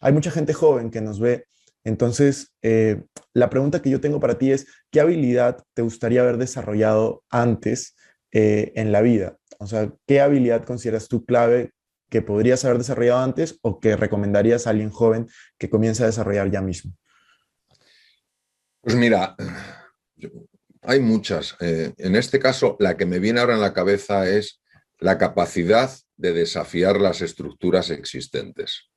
hay mucha gente joven que nos ve. Entonces, la pregunta que yo tengo para ti es, ¿qué habilidad te gustaría haber desarrollado antes en la vida? O sea, ¿qué habilidad consideras tú clave que podrías haber desarrollado antes o que recomendarías a alguien joven que comience a desarrollar ya mismo? Pues mira, yo- hay muchas. En este caso, la que me viene ahora en la cabeza es la capacidad de desafiar las estructuras existentes.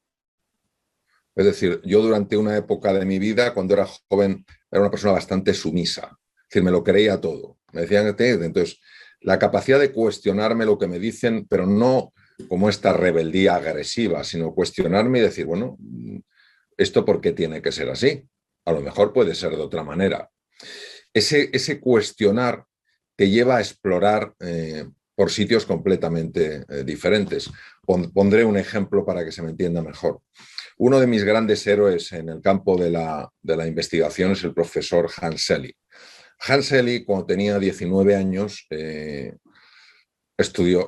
Es decir, yo durante una época de mi vida, cuando era joven, era una persona bastante sumisa. Es decir, me lo creía todo. Me decían que entonces, la capacidad de cuestionarme lo que me dicen, pero no como esta rebeldía agresiva, sino cuestionarme y decir, bueno, ¿esto por qué tiene que ser así? A lo mejor puede ser de otra manera. Ese cuestionar te lleva a explorar por sitios completamente diferentes. Pondré un ejemplo para que se me entienda mejor. Uno de mis grandes héroes en el campo de la investigación es el profesor Hans Selye. Hans Selye, cuando tenía 19 años,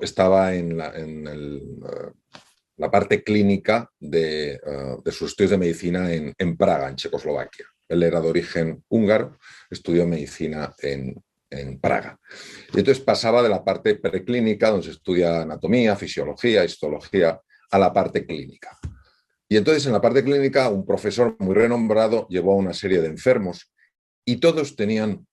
estaba la parte clínica de sus estudios de medicina en Praga, en Checoslovaquia. Él era de origen húngaro, estudió medicina en Praga. Y entonces pasaba de la parte preclínica, donde se estudia anatomía, fisiología, histología, a la parte clínica. Y entonces en la parte clínica un profesor muy renombrado llevó a una serie de enfermos y todos tenían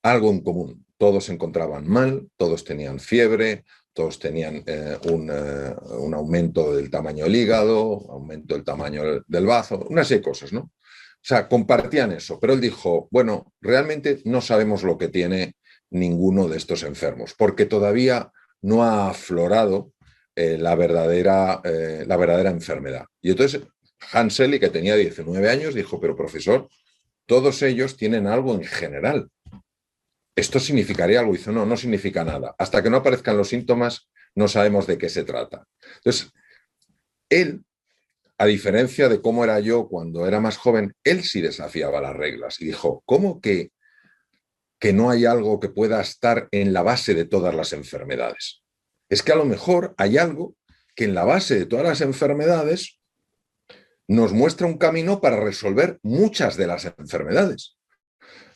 algo en común. Todos se encontraban mal, todos tenían fiebre, todos tenían un aumento del tamaño del hígado, aumento del tamaño del bazo, una serie de cosas, ¿no? O sea, compartían eso, pero él dijo, bueno, realmente no sabemos lo que tiene ninguno de estos enfermos, porque todavía no ha aflorado la verdadera enfermedad. Y entonces Hansel, que tenía 19 años, dijo, pero profesor, todos ellos tienen algo en general. ¿Esto significaría algo? Dice, no, no significa nada. Hasta que no aparezcan los síntomas, no sabemos de qué se trata. Entonces, él, a diferencia de cómo era yo cuando era más joven, él sí desafiaba las reglas y dijo, ¿cómo que no hay algo que pueda estar en la base de todas las enfermedades? Es que a lo mejor hay algo que en la base de todas las enfermedades nos muestra un camino para resolver muchas de las enfermedades.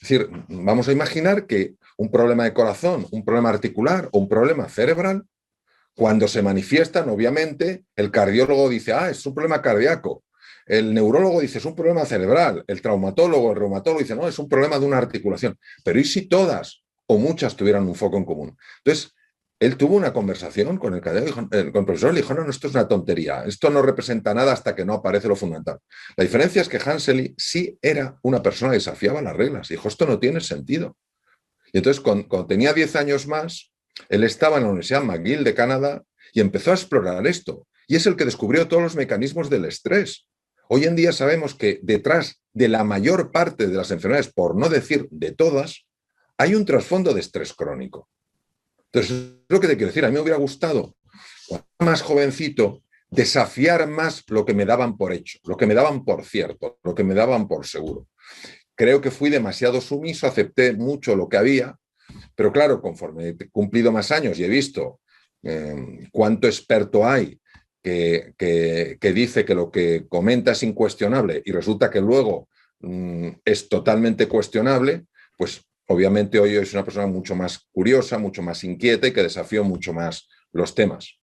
Es decir, vamos a imaginar que un problema de corazón, un problema articular o un problema cerebral, cuando se manifiestan, obviamente, el cardiólogo dice, ah, es un problema cardíaco. El neurólogo dice, es un problema cerebral. El traumatólogo, el reumatólogo dice, no, es un problema de una articulación. Pero ¿y si todas o muchas tuvieran un foco en común? Entonces, él tuvo una conversación con el profesor y le dijo, no, no, esto es una tontería, esto no representa nada hasta que no aparece lo fundamental. La diferencia es que Hansel sí era una persona que desafiaba las reglas, dijo, esto no tiene sentido. Y entonces, cuando tenía 10 años más, él estaba en la Universidad McGill de Canadá y empezó a explorar esto. Y es el que descubrió todos los mecanismos del estrés. Hoy en día sabemos que detrás de la mayor parte de las enfermedades, por no decir de todas, hay un trasfondo de estrés crónico. Entonces, es lo que te quiero decir. A mí me hubiera gustado, cuando era más jovencito, desafiar más lo que me daban por hecho, lo que me daban por cierto, lo que me daban por seguro. Creo que fui demasiado sumiso, acepté mucho lo que había, pero claro, conforme he cumplido más años y he visto cuánto experto hay que dice que lo que comenta es incuestionable y resulta que luego es totalmente cuestionable, pues obviamente hoy es una persona mucho más curiosa, mucho más inquieta y que desafío mucho más los temas.